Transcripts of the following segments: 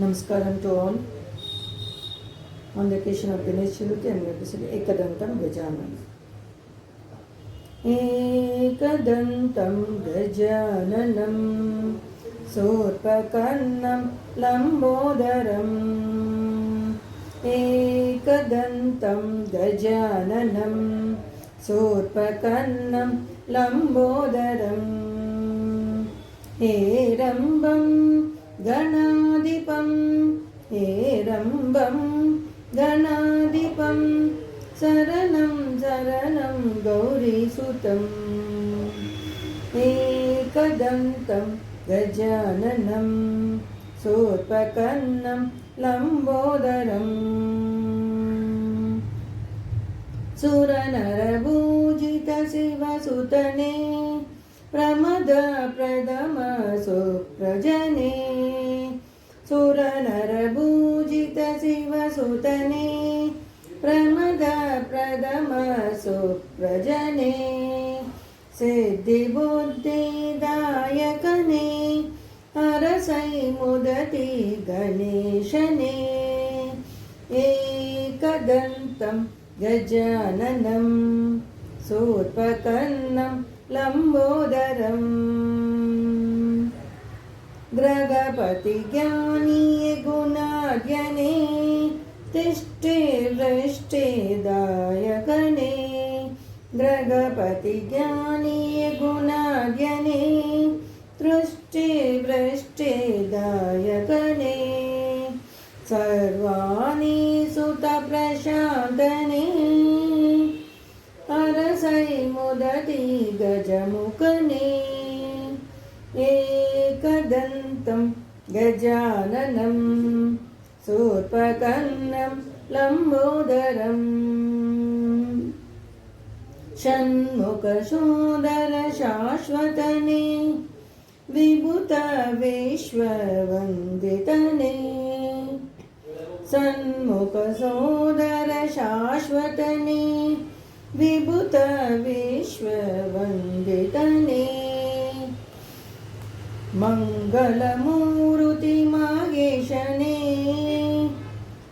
Namaskaram to all. On the occasion of Ganesh Chaturthi, I am going to say Ekadantam Gajananam. Ekadantam Gajananam Surpakarnam Lambodaram. Ekadantam Gajananam Surpakarnam Lambodaram. Herambam Ganadipam Herambam Ganadipam Saranam Saranam Gauri Sutam Ekadantam Gajananam Surpakarnam Lambodaram. Suranarabhujita Sivasutane Pramada Pradama Suprajane. Suranarabhujita Sivasutane Pramada Pradama Suprajane. Siddhi Buddhi Dayakane Arasai Mudati Ganeshane. Ekadantam Gajananam Surpakarnam Lambodaram. Gragapati Gyani Gunadhyane Tishte Vrishte Dayakane. Gragapati Gyani Gunadhyane Trishte Vrishte Dayakane. Sarvani Sutta Prashantane Arasai Mudati Gajamukane. Ekadantam Gajananam Surpakarnam Lambodaram. Shanmukha Sundara Shashvatane Vibhuta Vishwavanditane. Shanmukha Sundara Shashvatane Vibhuta Vishwavanditane. Mangalamuruti Mageshane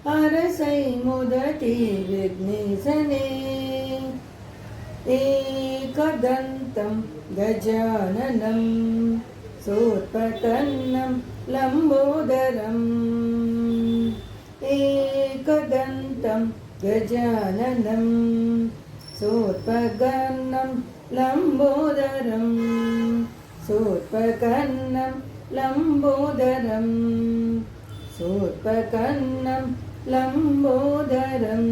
Arasai Mudati Vigneshane. Ekadantam Gajananam Surpakarnam Lambodaram. Ekadantam Gajananam Surpakarnam Lambodaram. Surpakarnam Lambodaram. Surpakarnam Lambodaram.